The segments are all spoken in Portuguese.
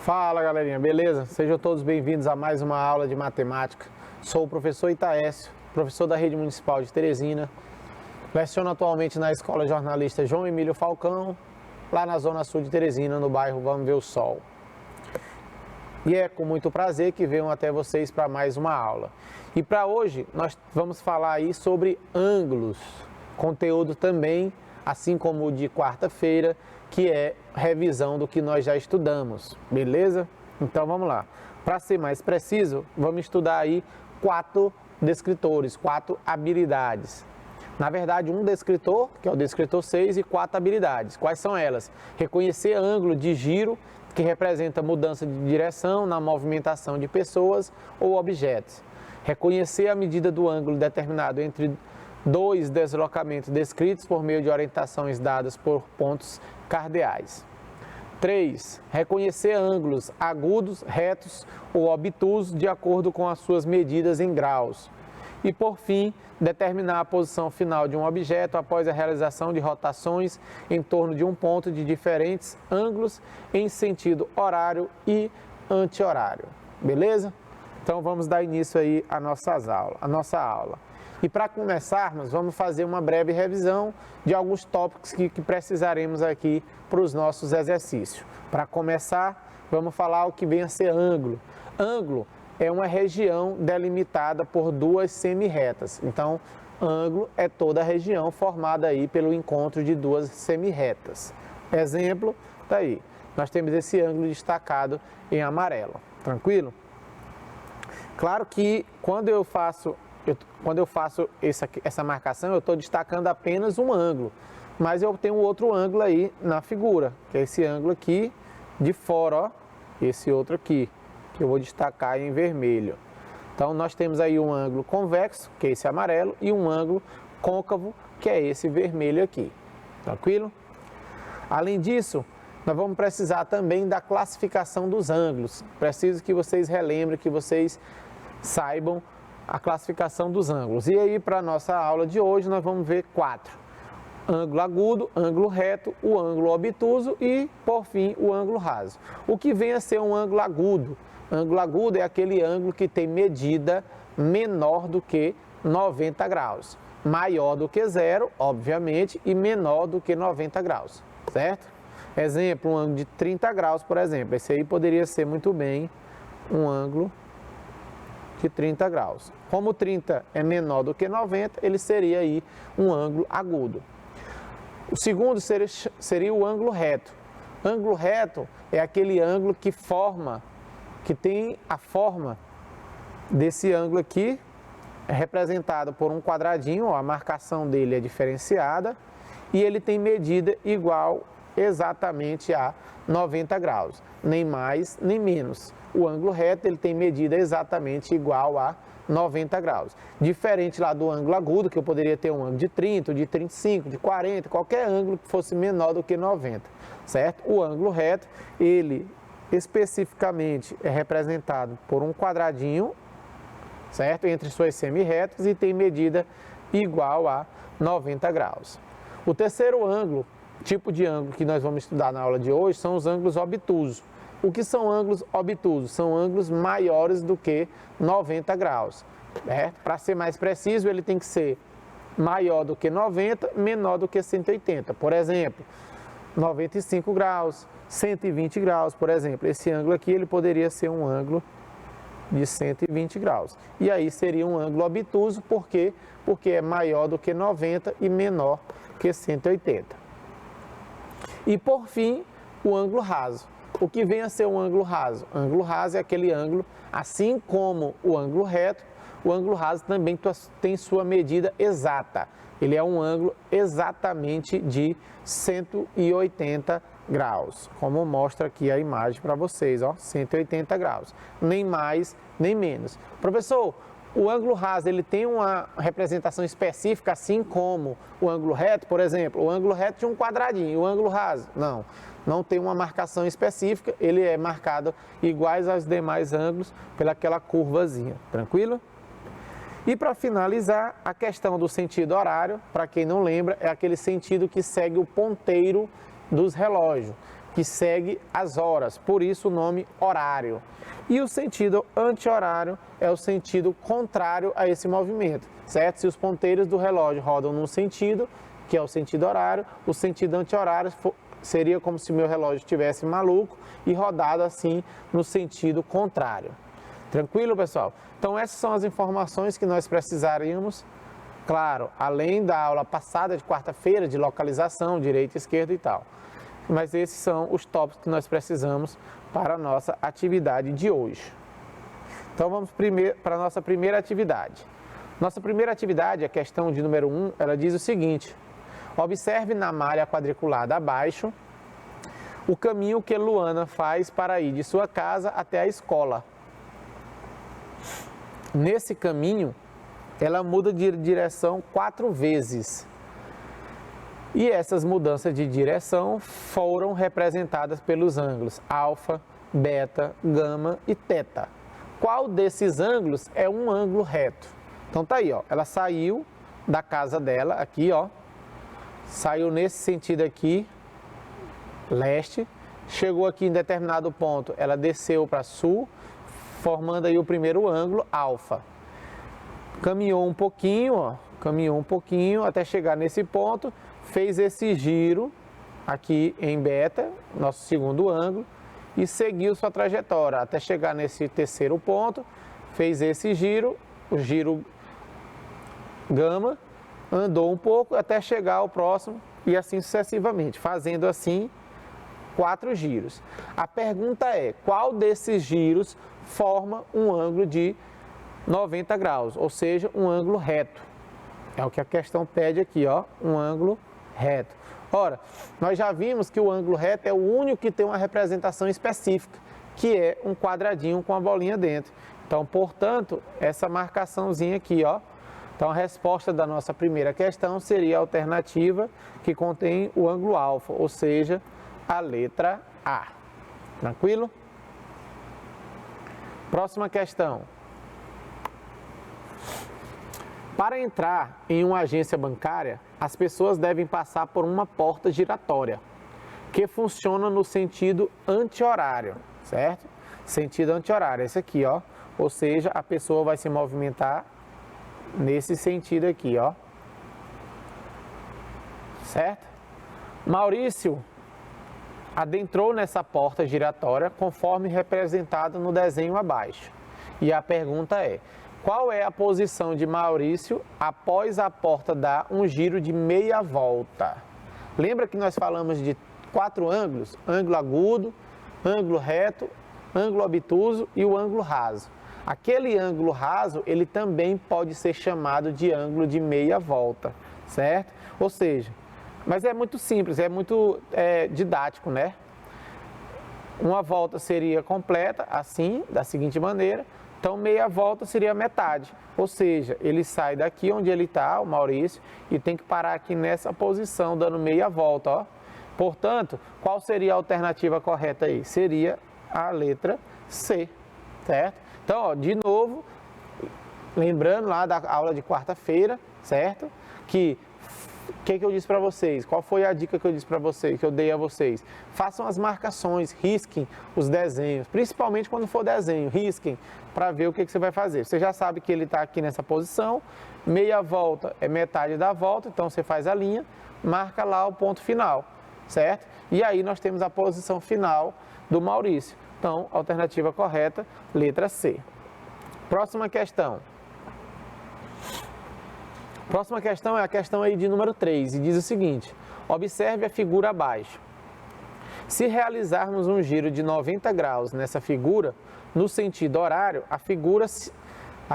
Fala galerinha, beleza? Sejam todos bem-vindos a mais uma aula de matemática. Sou o professor Itaécio, professor da Rede Municipal de Teresina. Leciono atualmente na Escola Jornalista João Emílio Falcão, lá na Zona Sul de Teresina, no bairro Vamos Ver o Sol. E é com muito prazer que venho até vocês para mais uma aula. E para hoje nós vamos falar aí sobre ângulos, conteúdo também, assim como o de quarta-feira, que é revisão do que nós já estudamos, beleza? Então vamos lá. Para ser mais preciso, vamos estudar aí 4 descritores, 4 habilidades. Na verdade, um descritor, que é o descritor 6, e 4 habilidades. Quais são elas? Reconhecer ângulo de giro, que representa mudança de direção na movimentação de pessoas ou objetos. Reconhecer a medida do ângulo determinado entre dois deslocamentos descritos por meio de orientações dadas por pontos cardeais. 3. Reconhecer ângulos agudos, retos ou obtusos de acordo com as suas medidas em graus. E, por fim, determinar a posição final de um objeto após a realização de rotações em torno de um ponto de diferentes ângulos em sentido horário e anti-horário. Beleza? Então, vamos dar início aí à nossa aula. E para começarmos, vamos fazer uma breve revisão de alguns tópicos que precisaremos aqui para os nossos exercícios. Para começar, vamos falar o que vem a ser ângulo. Ângulo é uma região delimitada por duas semirretas. Então, ângulo é toda a região formada aí pelo encontro de duas semirretas. Exemplo, tá aí. Nós temos esse ângulo destacado em amarelo. Tranquilo? Claro que quando eu faço essa marcação, eu estou destacando apenas um ângulo, mas eu tenho outro ângulo aí na figura, que é esse ângulo aqui de fora, ó, esse outro aqui, que eu vou destacar em vermelho. Então, nós temos aí um ângulo convexo, que é esse amarelo, e um ângulo côncavo, que é esse vermelho aqui. Tranquilo? Além disso, nós vamos precisar também da classificação dos ângulos. Preciso que vocês relembrem, que vocês saibam a classificação dos ângulos. E aí, para a nossa aula de hoje, nós vamos ver 4. Ângulo agudo, ângulo reto, o ângulo obtuso e, por fim, o ângulo raso. O que vem a ser um ângulo agudo? Ângulo agudo é aquele ângulo que tem medida menor do que 90 graus. Maior do que zero, obviamente, e menor do que 90 graus, certo? Exemplo, um ângulo de 30 graus, por exemplo. Esse aí poderia ser muito bem um ângulo de 30 graus. Como 30 é menor do que 90, ele seria aí um ângulo agudo. O segundo seria o ângulo reto. Ângulo reto é aquele ângulo que tem a forma desse ângulo aqui, é representado por um quadradinho, ó, a marcação dele é diferenciada, e ele tem medida igual exatamente a 90 graus, nem mais nem menos. O ângulo reto ele tem medida exatamente igual a 90 graus. Diferente lá do ângulo agudo, que eu poderia ter um ângulo de 30, de 35, de 40, qualquer ângulo que fosse menor do que 90, certo? O ângulo reto, ele especificamente é representado por um quadradinho, certo? Entre suas semirretas e tem medida igual a 90 graus. O terceiro ângulo, tipo de ângulo que nós vamos estudar na aula de hoje, são os ângulos obtusos. O que são ângulos obtusos? São ângulos maiores do que 90 graus. Para ser mais preciso, ele tem que ser maior do que 90, menor do que 180. Por exemplo, 95 graus, 120 graus, por exemplo. Esse ângulo aqui ele poderia ser um ângulo de 120 graus. E aí seria um ângulo obtuso, por quê? Porque é maior do que 90 e menor que 180. E por fim, o ângulo raso. O que vem a ser um ângulo raso? Ângulo raso é aquele ângulo, assim como o ângulo reto, o ângulo raso também tem sua medida exata. Ele é um ângulo exatamente de 180 graus, como mostra aqui a imagem para vocês, ó, 180 graus, nem mais nem menos. Professor, o ângulo raso ele tem uma representação específica, assim como o ângulo reto, por exemplo, o ângulo reto de um quadradinho, o ângulo raso, não tem uma marcação específica, ele é marcado iguais aos demais ângulos pelaquela curvazinha, tranquilo? E para finalizar, a questão do sentido horário, para quem não lembra, é aquele sentido que segue o ponteiro dos relógios. que segue as horas, por isso o nome horário. E o sentido anti-horário é o sentido contrário a esse movimento, certo? Se os ponteiros do relógio rodam num sentido, que é o sentido horário, o sentido anti-horário seria como se meu relógio estivesse maluco e rodado assim no sentido contrário. Tranquilo, pessoal? Então essas são as informações que nós precisaríamos, claro, além da aula passada de quarta-feira, de localização, direita, esquerda e tal. Mas esses são os tópicos que nós precisamos para a nossa atividade de hoje. Então vamos para a nossa primeira atividade. Nossa primeira atividade, a questão de número 1, ela diz o seguinte: observe na malha quadriculada abaixo o caminho que Luana faz para ir de sua casa até a escola. Nesse caminho, ela muda de direção 4 vezes. E essas mudanças de direção foram representadas pelos ângulos alfa, beta, gama e teta. Qual desses ângulos é um ângulo reto? Então tá aí, ó, ela saiu da casa dela, aqui, ó, saiu nesse sentido aqui, leste, chegou aqui em determinado ponto, ela desceu para sul, formando aí o primeiro ângulo, alfa. Caminhou um pouquinho, ó, caminhou um pouquinho até chegar nesse ponto, fez esse giro aqui em beta, nosso segundo ângulo, e seguiu sua trajetória até chegar nesse terceiro ponto, fez esse giro, o giro gama, andou um pouco até chegar ao próximo e assim sucessivamente, fazendo assim 4 giros. A pergunta é, qual desses giros forma um ângulo de 90 graus, ou seja, um ângulo reto? É o que a questão pede aqui, ó, um ângulo reto. Ora, nós já vimos que o ângulo reto é o único que tem uma representação específica, que é um quadradinho com a bolinha dentro. Então, portanto, essa marcaçãozinha aqui, ó. Então, a resposta da nossa primeira questão seria a alternativa que contém o ângulo alfa, ou seja, a letra A. Tranquilo? Próxima questão. Para entrar em uma agência bancária, as pessoas devem passar por uma porta giratória, que funciona no sentido anti-horário, certo? Sentido anti-horário, esse aqui, ó. Ou seja, a pessoa vai se movimentar nesse sentido aqui, ó. Certo? Maurício adentrou nessa porta giratória conforme representado no desenho abaixo. E a pergunta é: qual é a posição de Maurício após a porta dar um giro de meia volta? Lembra que nós falamos de 4 ângulos? Ângulo agudo, ângulo reto, ângulo obtuso e o ângulo raso. Aquele ângulo raso, ele também pode ser chamado de ângulo de meia volta, certo? Ou seja, mas é muito simples, é muito didático, né? Uma volta seria completa, assim, da seguinte maneira. Então, meia volta seria metade, ou seja, ele sai daqui onde ele está, o Maurício, e tem que parar aqui nessa posição, dando meia volta, ó. Portanto, qual seria a alternativa correta aí? Seria a letra C, certo? Então, ó, de novo, lembrando lá da aula de quarta-feira, certo? O que eu disse para vocês? Qual foi a dica que eu disse para vocês, que eu dei a vocês? Façam as marcações, risquem os desenhos, principalmente quando for desenho, risquem para ver o que você vai fazer. Você já sabe que ele está aqui nessa posição, meia volta é metade da volta, então você faz a linha, marca lá o ponto final, certo? E aí nós temos a posição final do Maurício. Então, alternativa correta, letra C. Próxima questão. Próxima questão é a questão aí de número 3 e diz o seguinte: observe a figura abaixo. Se realizarmos um giro de 90 graus nessa figura, no sentido horário, a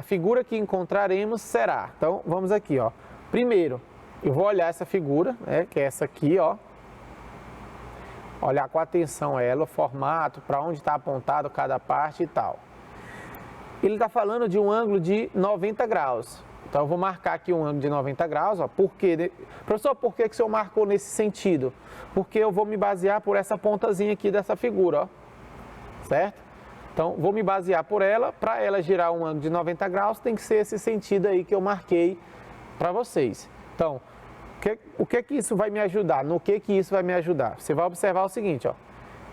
figura que encontraremos será. Então, vamos aqui, ó. Primeiro, eu vou olhar essa figura, né, que é essa aqui, ó. Olhar com atenção ela, o formato, para onde está apontado cada parte e tal. Ele está falando de um ângulo de 90 graus. Então, eu vou marcar aqui um ângulo de 90 graus, ó. Por quê? Professor, por que o senhor marcou nesse sentido? Porque eu vou me basear por essa pontazinha aqui dessa figura, ó. Certo? Então, vou me basear por ela. Para ela girar um ângulo de 90 graus, tem que ser esse sentido aí que eu marquei para vocês. Então, o que isso vai me ajudar? No que isso vai me ajudar? Você vai observar o seguinte, ó.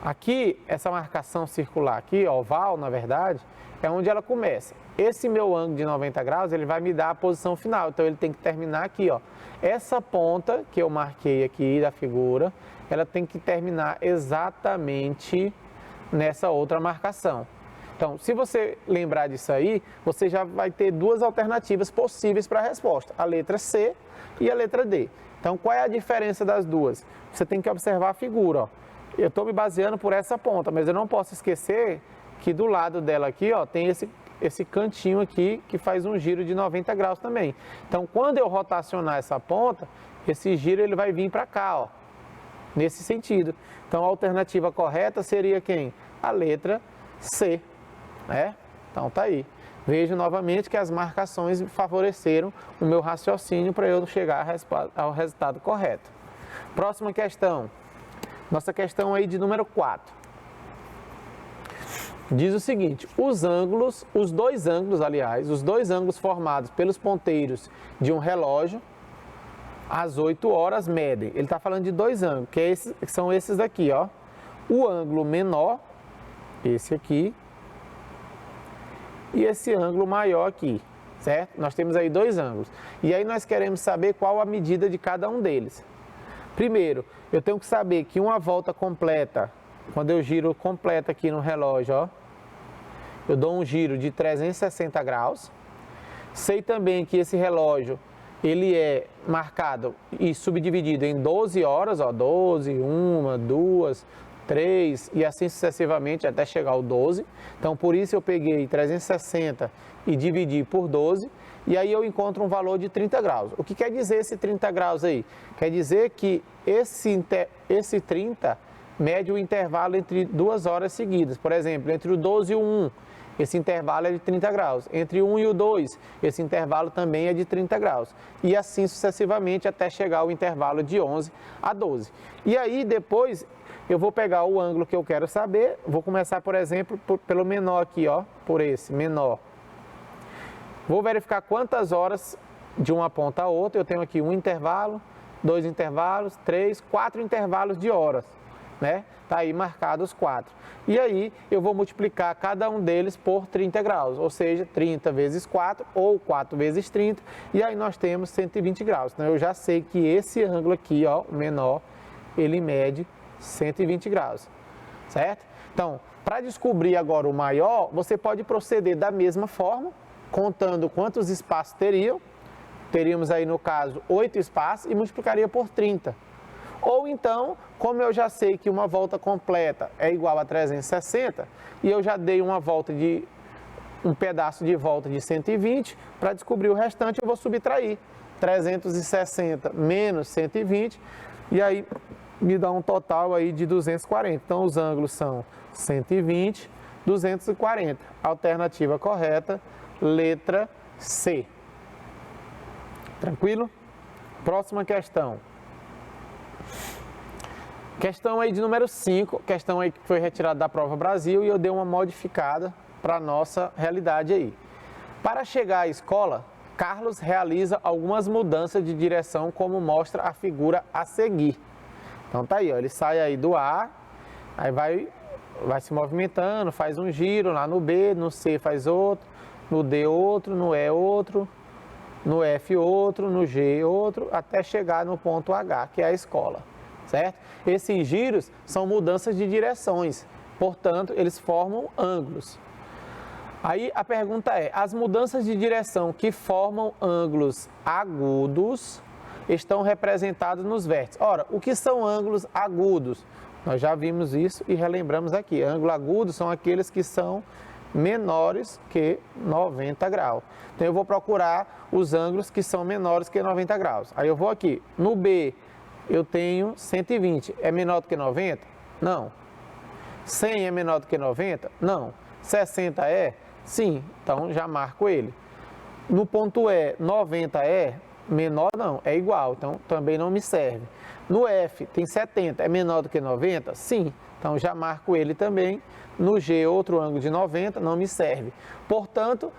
Aqui, essa marcação circular aqui, oval, na verdade, é onde ela começa. Esse meu ângulo de 90 graus, ele vai me dar a posição final, então ele tem que terminar aqui, ó. Essa ponta que eu marquei aqui da figura, ela tem que terminar exatamente nessa outra marcação. Então, se você lembrar disso aí, você já vai ter duas alternativas possíveis para a resposta, a letra C e a letra D. Então, qual é a diferença das duas? Você tem que observar a figura, ó. Eu estou me baseando por essa ponta, mas eu não posso esquecer que do lado dela aqui, ó, tem esse cantinho aqui que faz um giro de 90 graus também. Então, quando eu rotacionar essa ponta, esse giro ele vai vir para cá, ó, nesse sentido. Então, a alternativa correta seria quem? A letra C, né? Então, tá aí. Vejo novamente que as marcações favoreceram o meu raciocínio para eu chegar ao resultado correto. Próxima questão. Nossa questão aí de número 4. Diz o seguinte: os dois ângulos formados pelos ponteiros de um relógio às 8 horas medem. Ele está falando de dois ângulos, que são esses daqui, ó. O ângulo menor, esse aqui, e esse ângulo maior aqui, certo? Nós temos aí dois ângulos. E aí nós queremos saber qual a medida de cada um deles. Primeiro, eu tenho que saber que uma volta completa, quando eu giro completa aqui no relógio, ó, eu dou um giro de 360 graus. Sei também que esse relógio, ele é marcado e subdividido em 12 horas, ó, 12, 1, 2, 3 e assim sucessivamente até chegar ao 12. Então, por isso eu peguei 360 e dividi por 12. E aí eu encontro um valor de 30 graus. O que quer dizer esse 30 graus aí? Quer dizer que esse 30 mede o intervalo entre 2 horas seguidas. Por exemplo, entre o 12 e o 1, esse intervalo é de 30 graus. Entre o 1 e o 2, esse intervalo também é de 30 graus. E assim sucessivamente até chegar ao intervalo de 11 a 12. E aí depois eu vou pegar o ângulo que eu quero saber. Vou começar, por exemplo, pelo menor aqui, ó, por esse menor. Vou verificar quantas horas de uma ponta a outra. Eu tenho aqui um intervalo, 2 intervalos, 3, 4 intervalos de horas, né? Tá aí marcados 4. E aí eu vou multiplicar cada um deles por 30 graus, ou seja, 30 vezes 4 ou 4 vezes 30, e aí nós temos 120 graus. Então eu já sei que esse ângulo aqui, ó, o menor, ele mede 120 graus, certo? Então, para descobrir agora o maior, você pode proceder da mesma forma, contando quantos espaços teríamos aí no caso 8 espaços e multiplicaria por 30. Ou então, como eu já sei que uma volta completa é igual a 360 e eu já dei um pedaço de volta de 120, para descobrir o restante eu vou subtrair 360 menos 120 e aí me dá um total aí de 240. Então os ângulos são 120, 240. Alternativa correta, letra C. Tranquilo? Próxima questão. Questão aí de número 5, questão aí que foi retirada da Prova Brasil e eu dei uma modificada para a nossa realidade aí. Para chegar à escola, Carlos realiza algumas mudanças de direção, como mostra a figura a seguir. Então tá aí, ó, ele sai aí do A, aí vai se movimentando, faz um giro lá no B, no C faz outro, no D outro, no E outro, no F outro, no G outro, até chegar no ponto H, que é a escola, certo? Esses giros são mudanças de direções, portanto, eles formam ângulos. Aí a pergunta é, as mudanças de direção que formam ângulos agudos estão representadas nos vértices. Ora, o que são ângulos agudos? Nós já vimos isso e relembramos aqui. Ângulos agudos são aqueles que são menores que 90 graus. Então eu vou procurar os ângulos que são menores que 90 graus. Aí eu vou aqui, no B eu tenho 120, é menor do que 90? Não. 100 é menor do que 90? Não. 60 é? Sim, então já marco ele. No ponto E, 90 é? Menor não, é igual, então também não me serve. No F tem 70, é menor do que 90? Sim, então já marco ele também. No G, outro ângulo de 90, não me serve. Portanto,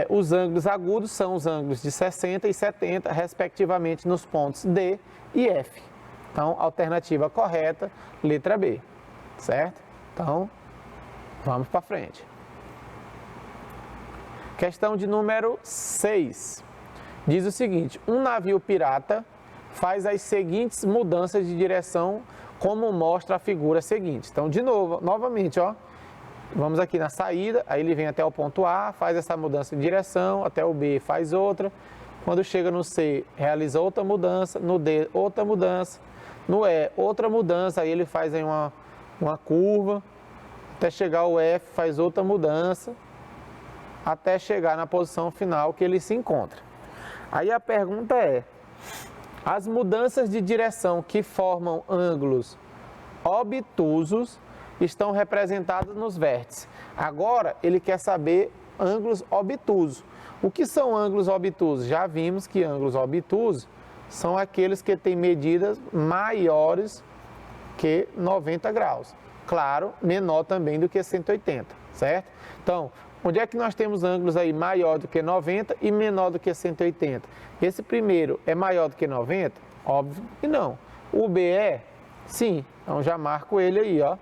os ângulos agudos são os ângulos de 60 e 70, respectivamente, nos pontos D e F. Então, alternativa correta, letra B. certo? Então, vamos para frente. Questão de número 6. Diz o seguinte: um navio pirata faz as seguintes mudanças de direção, como mostra a figura seguinte. Então, novamente, ó, vamos aqui na saída, aí ele vem até o ponto A, faz essa mudança de direção, até o B faz outra. Quando chega no C, realiza outra mudança, no D, outra mudança, no E, outra mudança, aí ele faz aí uma curva, até chegar ao F, faz outra mudança, até chegar na posição final que ele se encontra. Aí a pergunta é: as mudanças de direção que formam ângulos obtusos estão representadas nos vértices. Agora ele quer saber ângulos obtusos. O que são ângulos obtusos? Já vimos que ângulos obtusos são aqueles que têm medidas maiores que 90 graus. Claro, menor também do que 180, certo? Então, onde é que nós temos ângulos aí maior do que 90 e menor do que 180? Esse primeiro é maior do que 90? Óbvio que não. O B é? Sim. Então já marco ele aí, ó.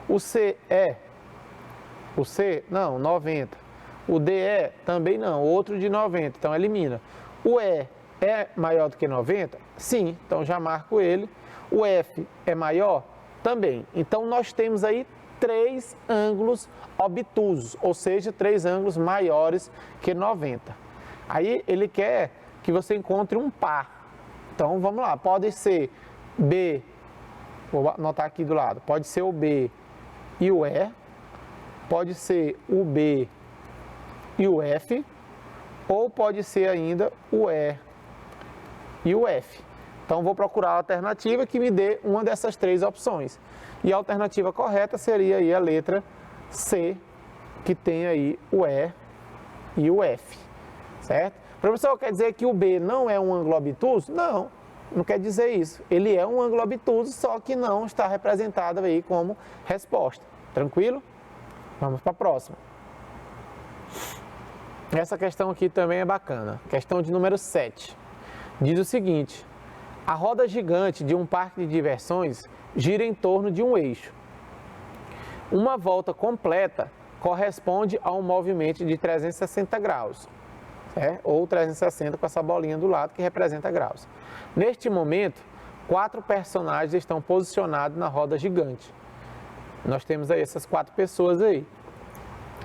O C é? O C? Não, 90. O D é? Também não. Outro de 90, então elimina. O E é maior do que 90? Sim. Então já marco ele. O F é maior? Também. Então nós temos aí 3 ângulos obtusos, ou seja, 3 ângulos maiores que 90. Aí ele quer que você encontre um par. Então vamos lá, pode ser B, vou anotar aqui do lado, pode ser o B e o E, pode ser o B e o F, ou pode ser ainda o E e o F. Então vou procurar a alternativa que me dê uma dessas 3 opções. E a alternativa correta seria aí a letra C, que tem aí o E e o F, certo? Professor, quer dizer que o B não é um ângulo obtuso? Não, não quer dizer isso. Ele é um ângulo obtuso, só que não está representado aí como resposta. Tranquilo? Vamos para a próxima. Essa questão aqui também é bacana. Questão de número 7. Diz o seguinte: a roda gigante de um parque de diversões gira em torno de um eixo. Uma volta completa corresponde a um movimento de 360 graus, ou 360 com essa bolinha do lado que representa graus. Neste momento, 4 personagens estão posicionados na roda gigante. Nós temos aí essas 4 pessoas aí.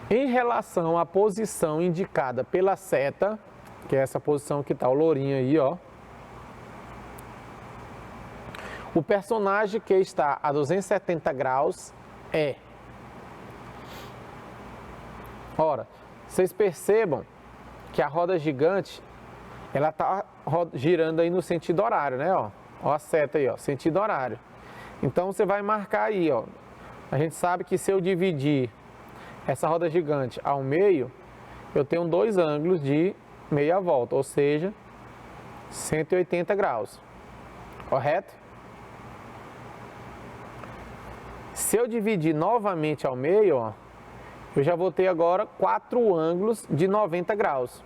Em relação à posição indicada pela seta, que é essa posição que está o lourinho aí, ó, o personagem que está a 270 graus é... Ora, vocês percebam que a roda gigante, ela está girando aí no sentido horário, né? Ó a seta aí, ó, sentido horário. Então você vai marcar aí, ó. A gente sabe que se eu dividir essa roda gigante ao meio, eu tenho 2 ângulos de meia volta, ou seja, 180 graus. Correto? Se eu dividir novamente ao meio, ó, eu já vou ter agora 4 ângulos de 90 graus.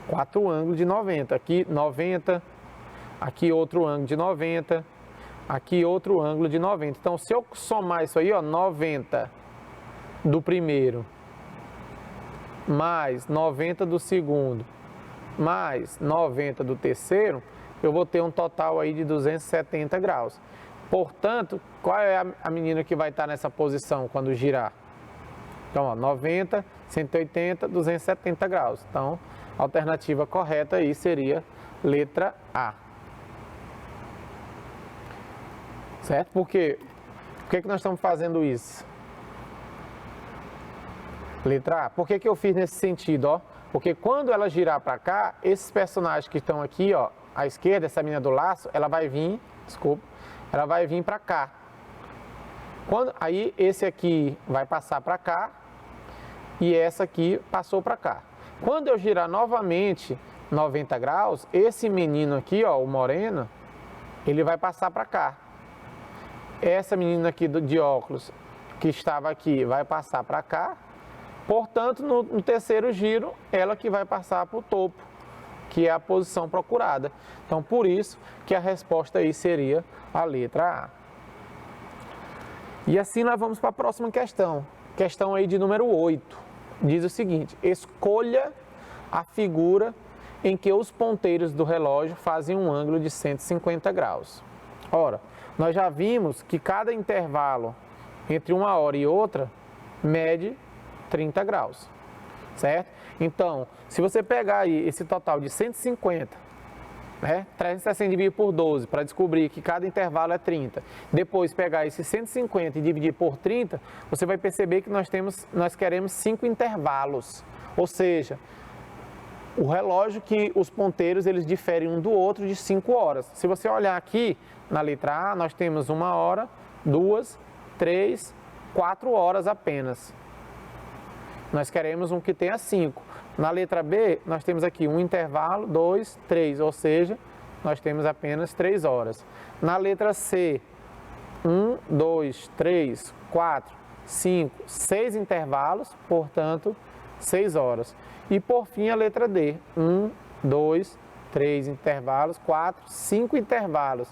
4 ângulos de 90. Aqui 90, aqui outro ângulo de 90, aqui outro ângulo de 90. Então, se eu somar isso aí, ó, 90 do primeiro, mais 90 do segundo, mais 90 do terceiro, eu vou ter um total aí de 270 graus. Portanto, qual é a menina que vai estar nessa posição quando girar? Então, ó, 90, 180, 270 graus. Então, a alternativa correta aí seria letra A. Certo? Por quê? Por que nós estamos fazendo isso? Letra A. Por que eu fiz nesse sentido, ó? Porque quando ela girar para cá, esses personagens que estão aqui, ó, à esquerda, essa menina do laço, ela vai vir, desculpa, ela vai vir para cá. Aí esse aqui vai passar para cá e essa aqui passou para cá. Quando eu girar novamente 90 graus, esse menino aqui, ó, o moreno, ele vai passar para cá. Essa menina aqui de óculos que estava aqui vai passar para cá. Portanto, no terceiro giro, ela que vai passar para o topo, que é a posição procurada. Então, por isso que a resposta aí seria a letra A. E assim nós vamos para a próxima questão. Questão aí de número 8. Diz o seguinte: escolha a figura em que os ponteiros do relógio fazem um ângulo de 150 graus. Ora, nós já vimos que cada intervalo entre uma hora e outra mede 30 graus, certo? Então, se você pegar aí esse total de 150, né, 360 dividir por 12 para descobrir que cada intervalo é 30, depois pegar esse 150 e dividir por 30, você vai perceber que nós queremos 5 intervalos, ou seja, o relógio que os ponteiros eles diferem um do outro de 5 horas. Se você olhar aqui na letra A, nós temos 1 hora, 2, 3, 4 horas apenas. Nós queremos um que tenha 5. Na letra B, nós temos aqui um intervalo, 2, 3, ou seja, nós temos apenas 3 horas. Na letra C, 1, 2, 3, 4, 5, 6 intervalos, portanto, 6 horas. E por fim a letra D, 1, 2, 3 intervalos, 4, 5 intervalos,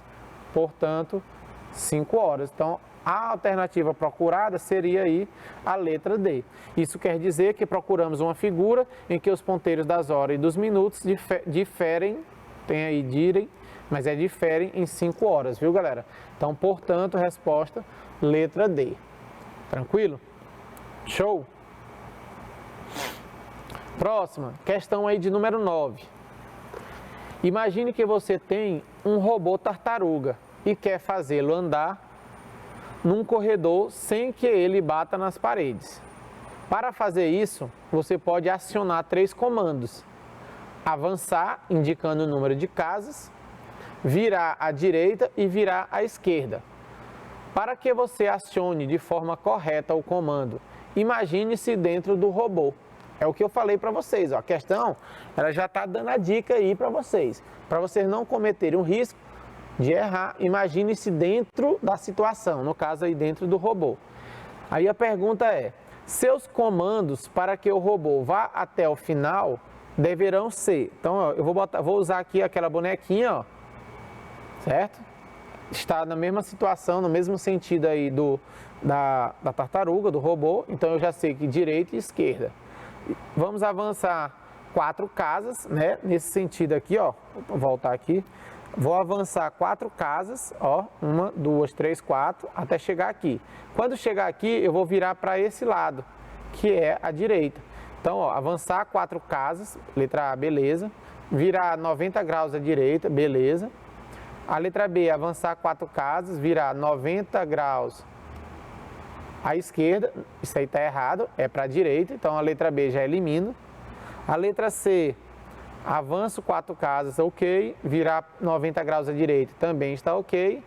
portanto, 5 horas. Então, a alternativa procurada seria aí a letra D. Isso quer dizer que procuramos uma figura em que os ponteiros das horas e dos minutos diferem, tem aí direm, mas diferem em 5 horas, viu galera? Então, portanto, resposta letra D. Tranquilo? Show? Próxima, questão aí de número 9. Imagine que você tem um robô tartaruga e quer fazê-lo andar num corredor sem que ele bata nas paredes. Para fazer isso, você pode acionar 3 comandos: avançar, indicando o número de casas, virar à direita e virar à esquerda. Para que você acione de forma correta o comando, imagine-se dentro do robô. É o que eu falei para vocês, ó. A questão ela já está dando a dica aí para vocês não cometerem o risco de errar. Imagine-se dentro da situação, no caso aí dentro do robô. Aí a pergunta é: seus comandos para que o robô vá até o final deverão ser. Então, ó, eu vou usar aqui aquela bonequinha, ó, certo? Está na mesma situação, no mesmo sentido aí da tartaruga, do robô. Então eu já sei que direita e esquerda. Vamos avançar 4 casas, né? Nesse sentido aqui, ó. Vou voltar aqui. Vou avançar 4 casas, ó. 1, 2, 3, 4, até chegar aqui. Quando chegar aqui, eu vou virar para esse lado, que é a direita. Então, ó, avançar 4 casas, letra A, beleza. Virar 90 graus à direita, beleza. A letra B, avançar 4 casas, virar 90 graus à esquerda, isso aí está errado, é para a direita, então a letra B já elimina. A letra C, avanço 4 casas, ok, virar 90 graus à direita, também está ok.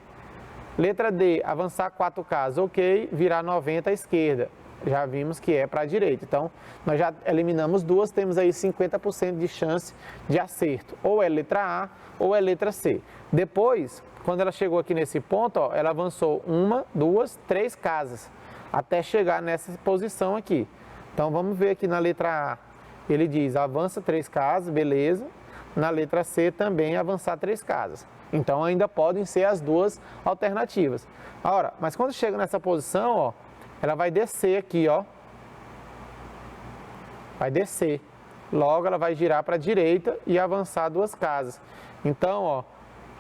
Letra D, avançar 4 casas, ok, virar 90 à esquerda, já vimos que é para a direita. Então, nós já eliminamos 2, temos aí 50% de chance de acerto, ou é letra A ou é letra C. Depois, quando ela chegou aqui nesse ponto, ó, ela avançou 1, 2, 3 casas, até chegar nessa posição aqui. Então, vamos ver aqui na letra A, ele diz avança 3 casas, beleza. Na letra C também avançar 3 casas. Então, ainda podem ser as 2 alternativas. Agora, mas quando chega nessa posição, ó, ela vai descer aqui, ó. Vai descer. Logo, ela vai girar para a direita e avançar 2 casas. Então, ó,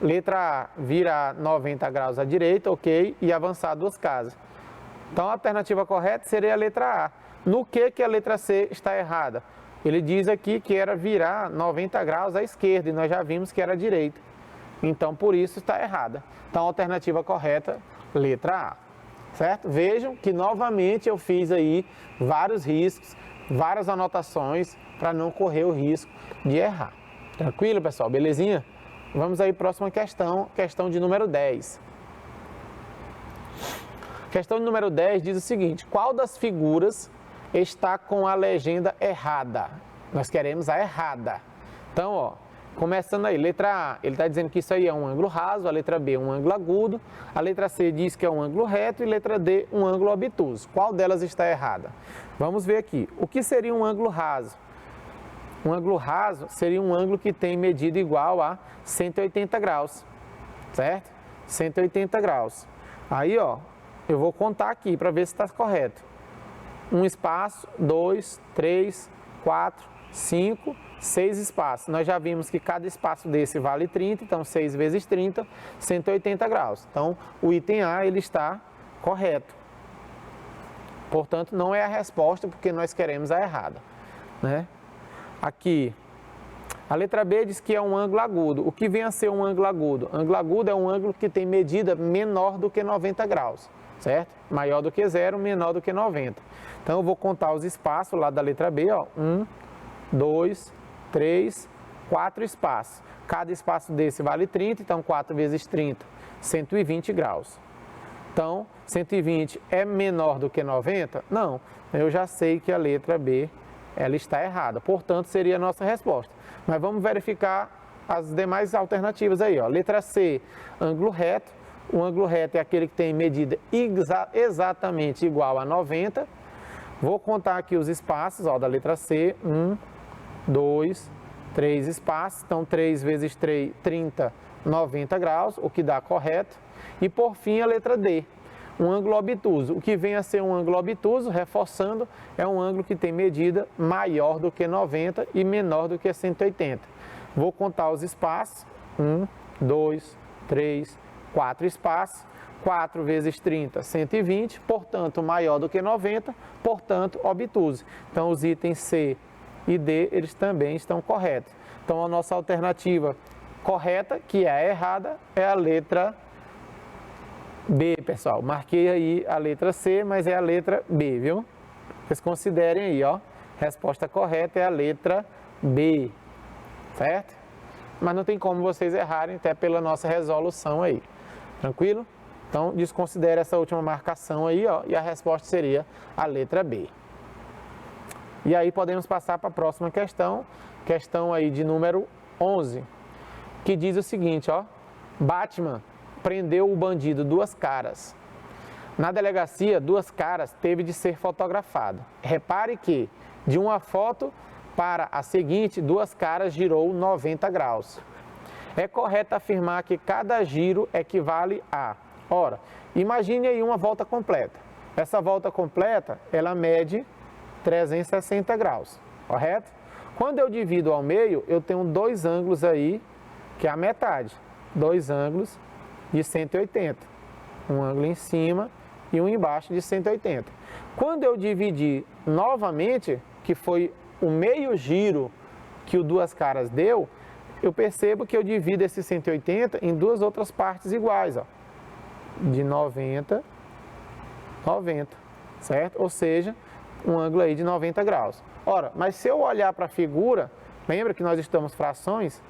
letra A, virar 90 graus à direita, ok, e avançar 2 casas. Então, a alternativa correta seria a letra A. No que a letra C está errada? Ele diz aqui que era virar 90 graus à esquerda, e nós já vimos que era à direita. Então, por isso está errada. Então, a alternativa correta, letra A. Certo? Vejam que, novamente, eu fiz aí vários riscos, várias anotações, para não correr o risco de errar. Tranquilo, pessoal? Belezinha? Vamos aí, próxima questão, questão de número 10. Questão de número 10 diz o seguinte: qual das figuras está com a legenda errada? Nós queremos a errada. Então, ó, começando aí, letra A, ele está dizendo que isso aí é um ângulo raso, a letra B um ângulo agudo, a letra C diz que é um ângulo reto e letra D um ângulo obtuso. Qual delas está errada? Vamos ver aqui. O que seria um ângulo raso? Um ângulo raso seria um ângulo que tem medida igual a 180 graus, certo? 180 graus. Aí, ó, eu vou contar aqui para ver se está correto. Um espaço, 2, 3, 4, 5, 6 espaços. Nós já vimos que cada espaço desse vale 30, então 6 vezes 30, 180 graus. Então, o item A ele está correto. Portanto, não é a resposta, porque nós queremos a errada, né? Aqui, a letra B diz que é um ângulo agudo. O que vem a ser um ângulo agudo? Ângulo agudo é um ângulo que tem medida menor do que 90 graus, certo? Maior do que 0, menor do que 90. Então, eu vou contar os espaços lá da letra B, ó. 1, 2, 3, 4 espaços. Cada espaço desse vale 30, então 4 vezes 30, 120 graus. Então, 120 é menor do que 90? Não, eu já sei que a letra B ela está errada, portanto, seria a nossa resposta. Mas vamos verificar as demais alternativas aí, ó. Letra C, ângulo reto. O ângulo reto é aquele que tem medida exatamente igual a 90. Vou contar aqui os espaços, ó, da letra C. 1, 2, 3 espaços. Então, 3 vezes 3, 30, 90 graus, o que dá correto. E, por fim, a letra D. Um ângulo obtuso. O que vem a ser um ângulo obtuso, reforçando, é um ângulo que tem medida maior do que 90 e menor do que 180. Vou contar os espaços. 1, 2, 3, 4 espaços. 4 vezes 30, 120, portanto, maior do que 90, portanto, obtuso. Então, os itens C e D, eles também estão corretos. Então, a nossa alternativa correta, que é a errada, é a letra B, pessoal. Marquei aí a letra C, mas é a letra B, viu? Vocês considerem aí, ó. Resposta correta é a letra B, certo? Mas não tem como vocês errarem, até pela nossa resolução aí. Tranquilo? Então, desconsidere essa última marcação aí, ó, e a resposta seria a letra B. E aí podemos passar para a próxima questão aí de número 11, que diz o seguinte, ó: Batman prendeu o bandido Duas Caras. Na delegacia, Duas Caras teve de ser fotografado. Repare que, de uma foto para a seguinte, Duas Caras girou 90 graus. É correto afirmar que cada giro equivale a... Ora, imagine aí uma volta completa. Essa volta completa, ela mede 360 graus, correto? Quando eu divido ao meio, eu tenho dois ângulos aí, que é a metade. Dois ângulos de 180. Um ângulo em cima e um embaixo de 180. Quando eu dividir novamente, que foi o meio giro que o Duas Caras deu, eu percebo que eu divido esse 180 em duas outras partes iguais, ó. De 90, 90, certo? Ou seja, um ângulo aí de 90 graus. Ora, mas se eu olhar para a figura, lembra que nós estamos frações?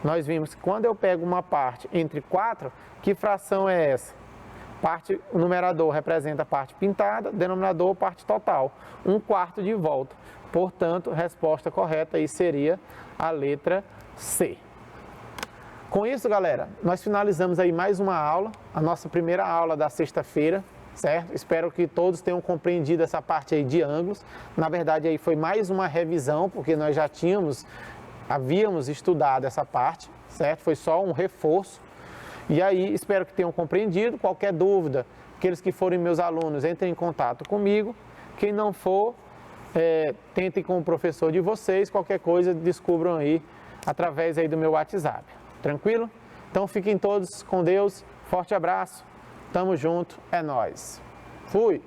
Nós vimos que quando eu pego uma parte entre 4, que fração é essa? O numerador representa a parte pintada, denominador parte total. 1/4 de volta. Portanto, a resposta correta aí seria a letra C. Com isso, galera, nós finalizamos aí mais uma aula, a nossa primeira aula da sexta-feira, certo? Espero que todos tenham compreendido essa parte aí de ângulos. Na verdade, aí foi mais uma revisão, porque nós já havíamos estudado essa parte, certo? Foi só um reforço. E aí, espero que tenham compreendido. Qualquer dúvida, aqueles que forem meus alunos, entrem em contato comigo. Quem não for, tentem com o professor de vocês. Qualquer coisa, descubram aí, através aí do meu WhatsApp. Tranquilo? Então, fiquem todos com Deus. Forte abraço. Tamo junto. É nóis. Fui!